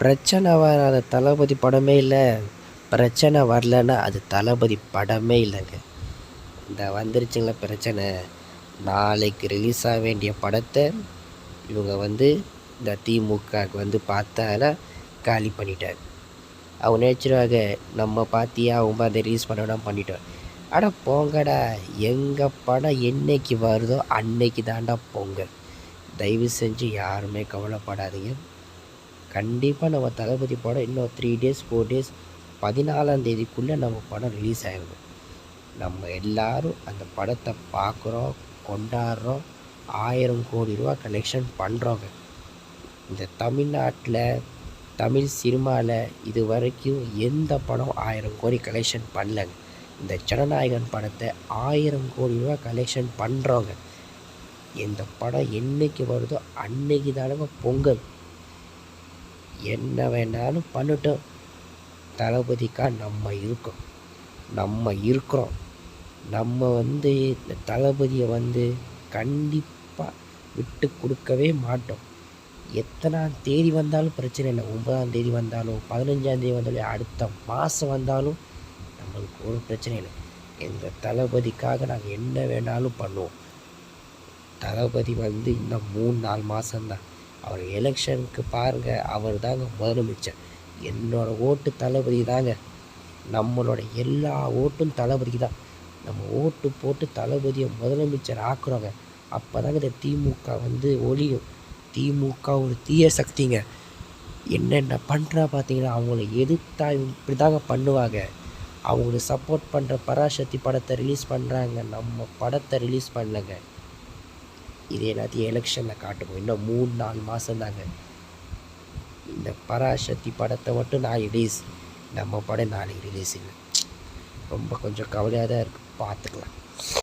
பிரச்சனை வராத தளபதி படமே இல்லை. பிரச்சனை வரலன்னா அது தளபதி படமே இல்லைங்க. இந்த வந்துருச்சுங்கள பிரச்சனை. நாளைக்கு ரிலீஸ் ஆக வேண்டிய படத்தை இவங்க இந்த திமுகவுக்கு பார்த்தால காலி பண்ணிட்டார். அவங்க நினச்சிருவாங்க நம்ம பார்த்தியா அவங்க அதை ரிலீஸ் பண்ணலாம் பண்ணிட்டோம். அட போங்கடா, எங்கள் படம் என்னைக்கு வருதோ அன்னைக்கு தாண்டா பொங்கல். தயவு செஞ்சு யாருமே கவலைப்படாதீங்க. கண்டிப்பாக நம்ம தளபதி படம் இன்னும் 3 days 4 days 14ஆம் தேதிக்குள்ளே நம்ம படம் ரிலீஸ் ஆகிடும். நம்ம எல்லோரும் அந்த படத்தை பார்க்குறோம், கொண்டாடுறோம், 1000 கோடி ரூபா கலெக்ஷன் பண்ணுறோங்க. இந்த தமிழ்நாட்டில் தமிழ் சினிமாவில் இது வரைக்கும் எந்த படம் 1000 கோடி கலெக்ஷன் பண்ணலங்க. இந்த ஜனநாயகன் படத்தை 1000 கோடி ரூபா கலெக்ஷன் பண்ணுறோங்க. இந்த படம் என்றைக்கு வருதோ அன்னைக்கு தானங்க பொங்கல். என்ன வேணாலும் பண்ணட்டும், தளபதிக்காக நம்ம இருக்கோம், நம்ம இருக்கிறோம். நம்ம இந்த தளபதியை கண்டிப்பாக விட்டு கொடுக்கவே மாட்டோம். எத்தனாம் தேதி வந்தாலும் பிரச்சனை இல்லை. 9ஆம் தேதி வந்தாலும் 15ஆம் தேதி வந்தாலும் அடுத்த மாதம் வந்தாலும் நம்மளுக்கு ஒரு பிரச்சனை இல்லை. எங்கள் தளபதிக்காக நாங்கள் என்ன வேணாலும் பண்ணுவோம். தளபதி இன்னும் 3-4 மாதம்தான். அவர் எலெக்ஷனுக்கு பாருங்கள், அவர் தாங்க முதலமைச்சர். என்னோடய ஓட்டு தளபதி தாங்க. நம்மளோட எல்லா ஓட்டும் தளபதிக்கு தான். நம்ம ஓட்டு போட்டு தளபதியை முதலமைச்சர் ஆக்குறோங்க. அப்போ தாங்க இந்த திமுக ஒழியும். திமுக ஒரு தீய சக்திங்க. என்னென்ன பண்ணுறா பார்த்தீங்கன்னா, அவங்கள எதிர்த்தா இப்படி தாங்க பண்ணுவாங்க. அவங்களுக்கு சப்போர்ட் பண்ணுற பராசக்தி படத்தை ரிலீஸ் பண்ணுறாங்க, நம்ம படத்தை ரிலீஸ் பண்ணலைங்க. இது எல்லாத்தையும் எலெக்ஷனில் காட்டுவோம். இன்னும் 3-4 மாதம்தாங்க. இந்த பராசக்தி படத்தை மட்டும் நான் ரிலீஸ், நம்ம படம் நாளைக்கு ரிலீஸ் இல்லை. ரொம்ப கொஞ்சம் கவலையாக தான் இருக்குது. பார்த்துக்கலாம்.